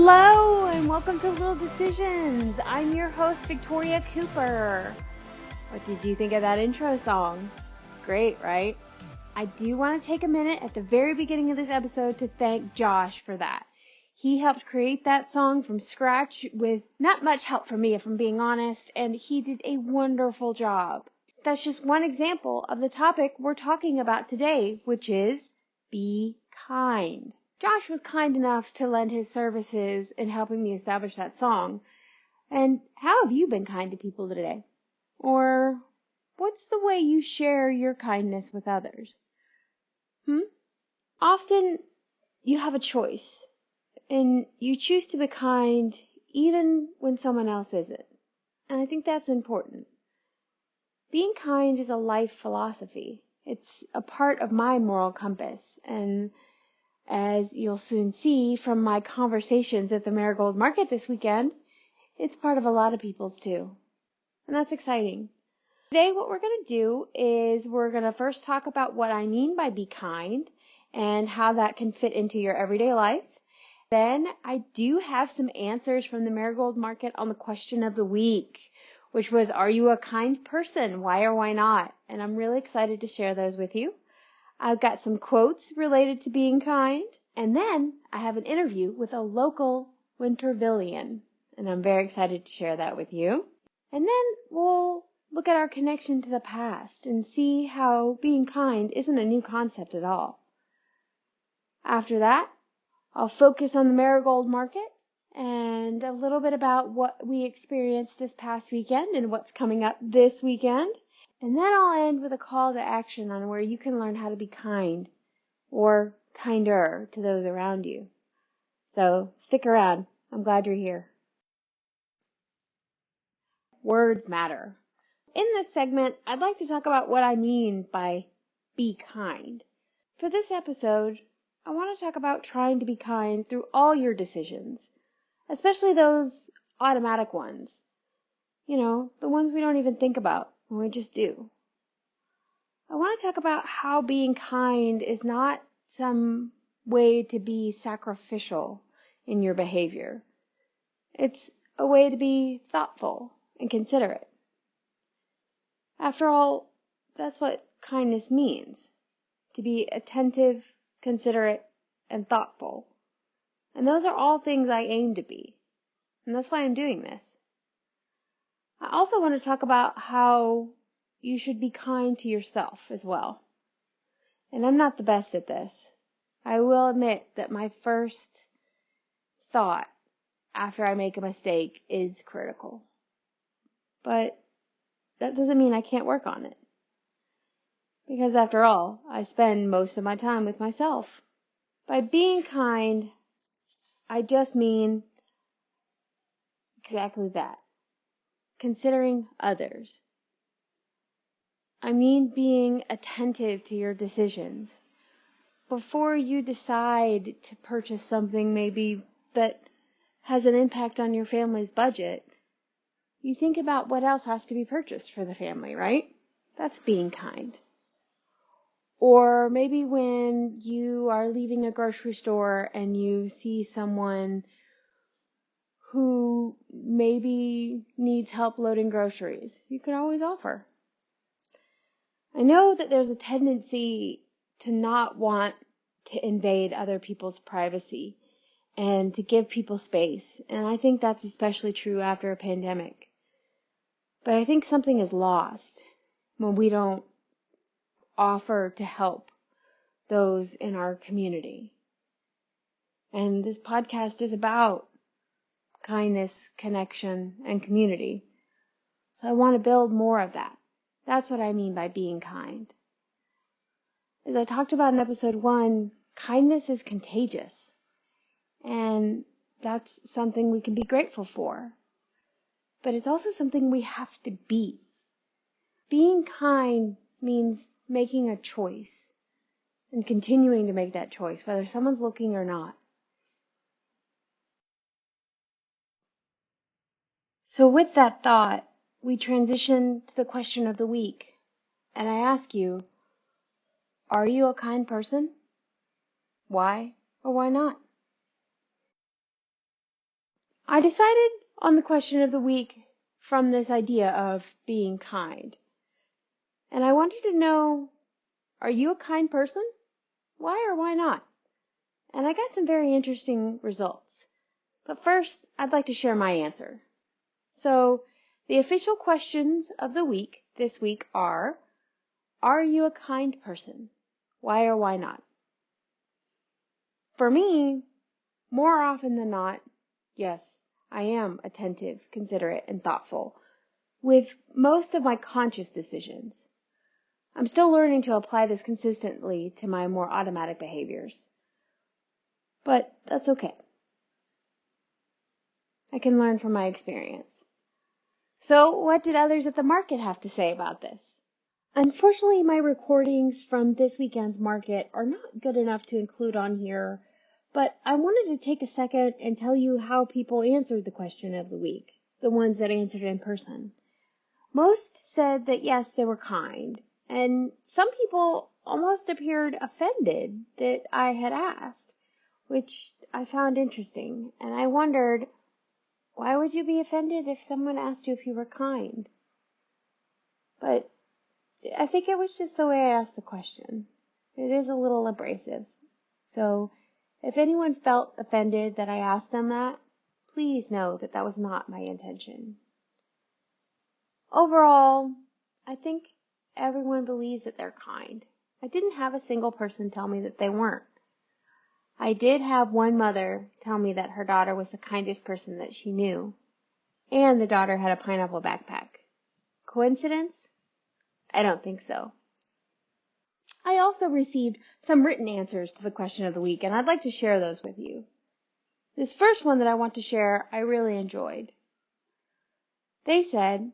Hello and welcome to Little Decisions. I'm your host, Victoria Cooper. What did you think of that intro song? Great, right? I do want to take a minute at the very beginning of this episode to thank Josh for that. He helped create that song from scratch with not much help from me, if I'm being honest, and he did a wonderful job. That's just one example of the topic we're talking about today, which is be kind. Josh was kind enough to lend his services in helping me establish that song. And how have you been kind to people today? Or what's the way you share your kindness with others? Often you have a choice, and you choose to be kind even when someone else isn't. And I think that's important. Being kind is a life philosophy. It's a part of my moral compass, and as you'll soon see from my conversations at the Marigold market this weekend, it's part of a lot of people's too. And that's exciting. Today what we're going to do is we're going to first talk about what I mean by be kind and how that can fit into your everyday life. Then I do have some answers from the Marigold market on the question of the week, which was, are you a kind person? Why or why not? And I'm really excited to share those with you. I've got some quotes related to being kind, and then I have an interview with a local Wintervillian, and I'm very excited to share that with you. And then we'll look at our connection to the past and see how being kind isn't a new concept at all. After that, I'll focus on the Marigold market and a little bit about what we experienced this past weekend and what's coming up this weekend. And then I'll end with a call to action on where you can learn how to be kind or kinder to those around you. So stick around. I'm glad you're here. Words matter. In this segment, I'd like to talk about what I mean by be kind. For this episode, I want to talk about trying to be kind through all your decisions, especially those automatic ones. You know, the ones we don't even think about when we just do. I want to talk about how being kind is not some way to be sacrificial in your behavior. It's a way to be thoughtful and considerate. After all, that's what kindness means, to be attentive, considerate, and thoughtful. And those are all things I aim to be. And that's why I'm doing this. I also want to talk about how you should be kind to yourself as well. And I'm not the best at this. I will admit that my first thought after I make a mistake is critical. But that doesn't mean I can't work on it. Because after all, I spend most of my time with myself. By being kind, I just mean exactly that. Considering others. I mean being attentive to your decisions. Before you decide to purchase something maybe that has an impact on your family's budget, you think about what else has to be purchased for the family, right? That's being kind. Or maybe when you are leaving a grocery store and you see someone who maybe needs help loading groceries, you can always offer. I know that there's a tendency to not want to invade other people's privacy and to give people space, and I think that's especially true after a pandemic. But I think something is lost when we don't offer to help those in our community. And this podcast is about kindness, connection, and community. So I want to build more of that. That's what I mean by being kind. As I talked about in episode 1, kindness is contagious. And that's something we can be grateful for. But it's also something we have to be. Being kind means making a choice and continuing to make that choice, whether someone's looking or not. So with that thought, we transition to the question of the week. And I ask you, are you a kind person? Why or why not? I decided on the question of the week from this idea of being kind. And I wanted to know, are you a kind person? Why or why not? And I got some very interesting results. But first, I'd like to share my answer. So, the official questions of the week this week are you a kind person? Why or why not? For me, more often than not, yes, I am attentive, considerate, and thoughtful with most of my conscious decisions. I'm still learning to apply this consistently to my more automatic behaviors. But that's okay. I can learn from my experience. So, what did others at the market have to say about this? Unfortunately, my recordings from this weekend's market are not good enough to include on here, but I wanted to take a second and tell you how people answered the question of the week, the ones that answered in person. Most said that yes, they were kind, and some people almost appeared offended that I had asked, which I found interesting, and I wondered, why would you be offended if someone asked you if you were kind? But I think it was just the way I asked the question. It is a little abrasive. So if anyone felt offended that I asked them that, please know that that was not my intention. Overall, I think everyone believes that they're kind. I didn't have a single person tell me that they weren't. I did have one mother tell me that her daughter was the kindest person that she knew, and the daughter had a pineapple backpack. Coincidence? I don't think so. I also received some written answers to the question of the week, and I'd like to share those with you. This first one that I want to share, I really enjoyed. They said,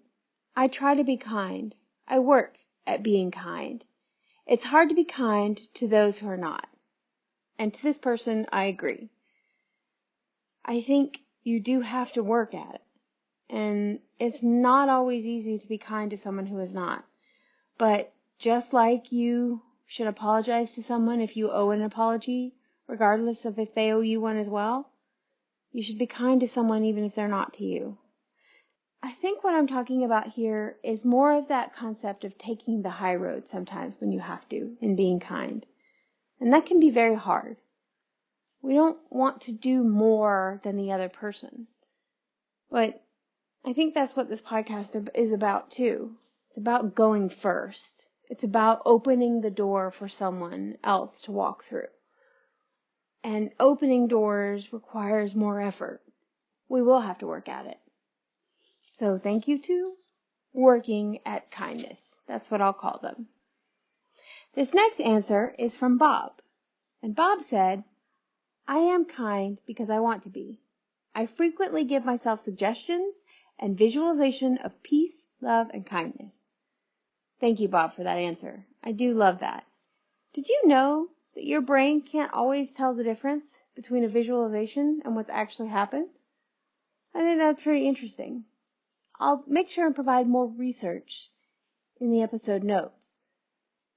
I try to be kind. I work at being kind. It's hard to be kind to those who are not. And to this person, I agree. I think you do have to work at it. And it's not always easy to be kind to someone who is not. But just like you should apologize to someone if you owe an apology, regardless of if they owe you one as well, you should be kind to someone even if they're not to you. I think what I'm talking about here is more of that concept of taking the high road sometimes when you have to, and being kind. And that can be very hard. We don't want to do more than the other person. But I think that's what this podcast is about too. It's about going first. It's about opening the door for someone else to walk through. And opening doors requires more effort. We will have to work at it. So thank you to working at kindness. That's what I'll call them. This next answer is from Bob. And Bob said, I am kind because I want to be. I frequently give myself suggestions and visualization of peace, love, and kindness. Thank you, Bob, for that answer. I do love that. Did you know that your brain can't always tell the difference between a visualization and what's actually happened? I think that's pretty interesting. I'll make sure and provide more research in the episode notes.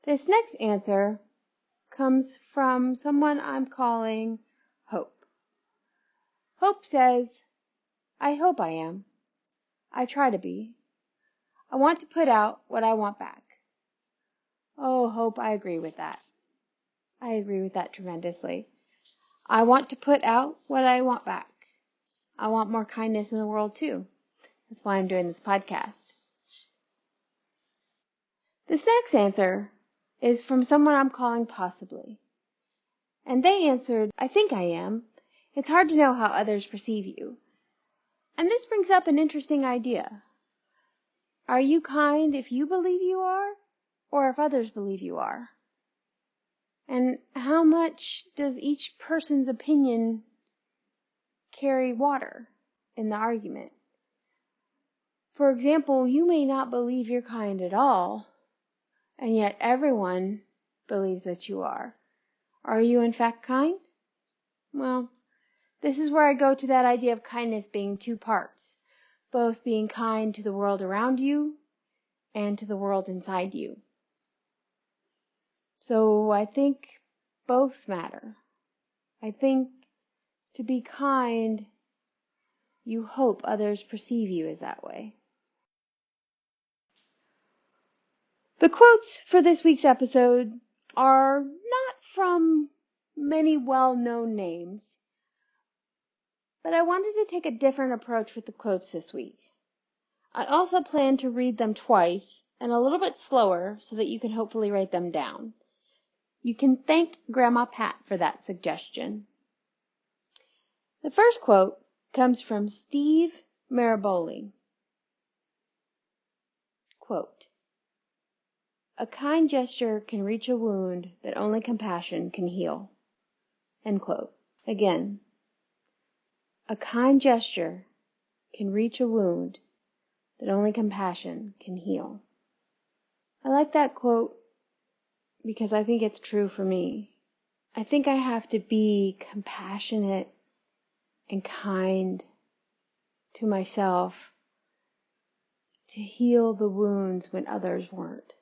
This next answer comes from someone I'm calling Hope. Hope says, I hope I am. I try to be. I want to put out what I want back. Oh, Hope, I agree with that. I agree with that tremendously. I want to put out what I want back. I want more kindness in the world too. That's why I'm doing this podcast. This next answer is from someone I'm calling Possibly. And they answered, I think I am. It's hard to know how others perceive you. And this brings up an interesting idea. Are you kind if you believe you are, or if others believe you are? And how much does each person's opinion carry water in the argument? For example, you may not believe you're kind at all, and yet everyone believes that you are. Are you in fact kind? Well, this is where I go to that idea of kindness being two parts, both being kind to the world around you and to the world inside you. So I think both matter. I think to be kind you hope others perceive you as that way. The quotes for this week's episode are not from many well-known names, but I wanted to take a different approach with the quotes this week. I also plan to read them twice and a little bit slower so that you can hopefully write them down. You can thank Grandma Pat for that suggestion. The first quote comes from Steve Marigold. Quote, "A kind gesture can reach a wound that only compassion can heal." End quote. Again, a kind gesture can reach a wound that only compassion can heal. I like that quote because I think it's true for me. I think I have to be compassionate and kind to myself to heal the wounds when others weren't.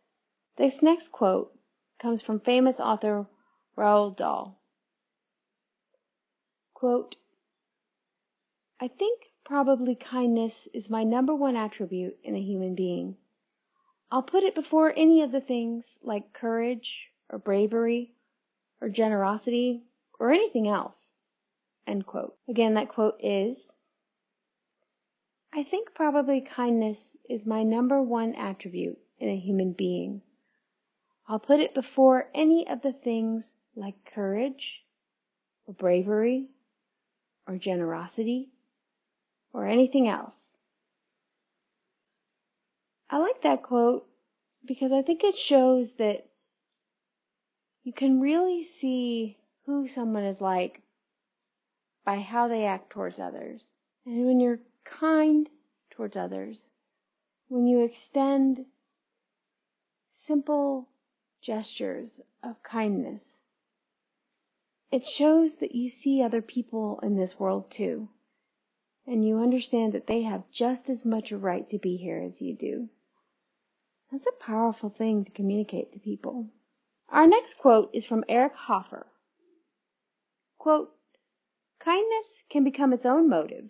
This next quote comes from famous author Roald Dahl. Quote, "I think probably kindness is my number one attribute in a human being. I'll put it before any of the things like courage or bravery or generosity or anything else." End quote. Again, that quote is, "I think probably kindness is my number one attribute in a human being. I'll put it before any of the things like courage or bravery or generosity or anything else." I like that quote because I think it shows that you can really see who someone is like by how they act towards others. And when you're kind towards others, when you extend simple gestures of kindness, it shows that you see other people in this world too, and you understand that they have just as much a right to be here as you do. That's a powerful thing to communicate to people. Our next quote is from Eric Hoffer. Quote, "Kindness can become its own motive.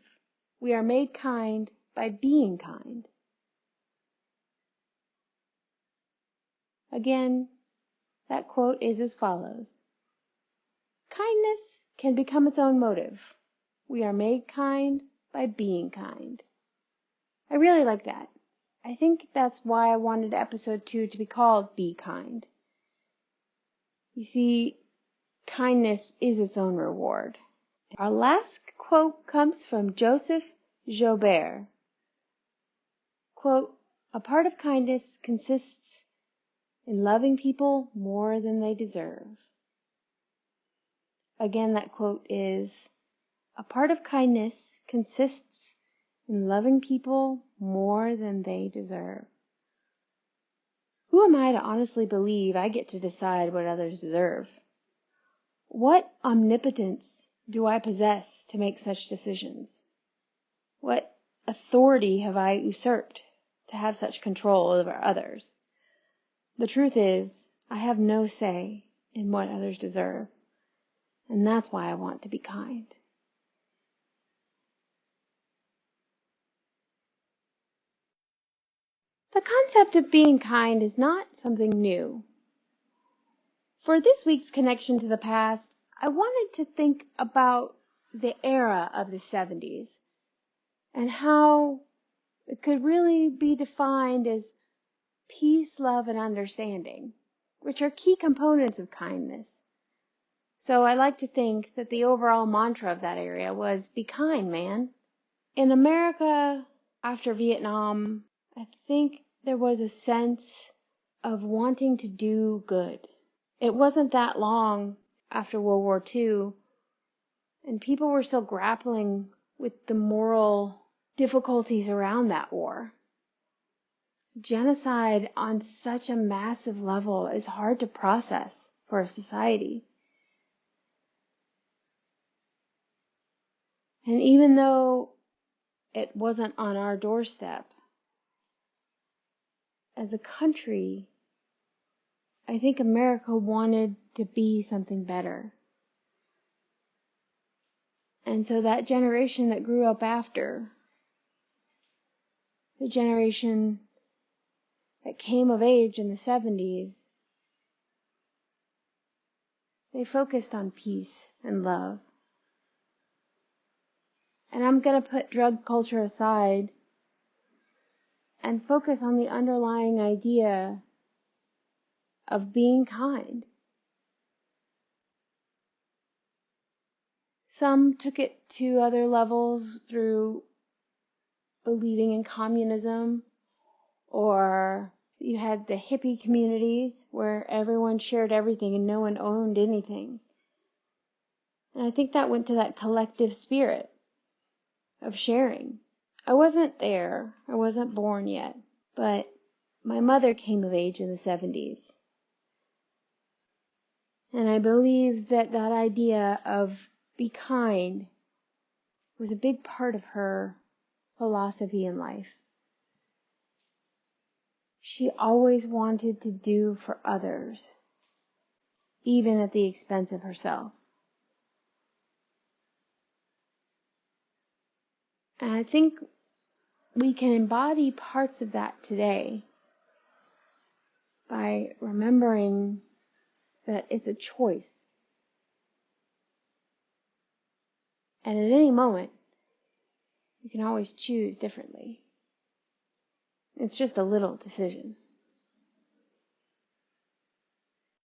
We are made kind by being kind." Again, that quote is as follows. "Kindness can become its own motive. We are made kind by being kind." I really like that. I think that's why I wanted episode 2 to be called Be Kind. You see, kindness is its own reward. Our last quote comes from Joseph Joubert. Quote, "A part of kindness consists in loving people more than they deserve." Again, that quote is, "A part of kindness consists in loving people more than they deserve." Who am I to honestly believe I get to decide what others deserve? What omnipotence do I possess to make such decisions? What authority have I usurped to have such control over others? The truth is, I have no say in what others deserve, and that's why I want to be kind. The concept of being kind is not something new. For this week's connection to the past, I wanted to think about the era of the 70s and how it could really be defined as peace, love, and understanding, which are key components of kindness. So I like to think that the overall mantra of that area was, be kind, man. In America, after Vietnam, I think there was a sense of wanting to do good. It wasn't that long after World War II, and people were still grappling with the moral difficulties around that war. Genocide on such a massive level is hard to process for a society. And even though it wasn't on our doorstep, as a country, I think America wanted to be something better. And so that generation that grew up after, the generation that came of age in the 70s, they focused on peace and love. And I'm going to put drug culture aside and focus on the underlying idea of being kind. Some took it to other levels through believing in communism, or you had the hippie communities where everyone shared everything and no one owned anything. And I think that went to that collective spirit of sharing. I wasn't there. I wasn't born yet. But my mother came of age in the 70s. And I believe that that idea of be kind was a big part of her philosophy in life. She always wanted to do for others, even at the expense of herself. And I think we can embody parts of that today by remembering that it's a choice. And at any moment, you can always choose differently. It's just a little decision.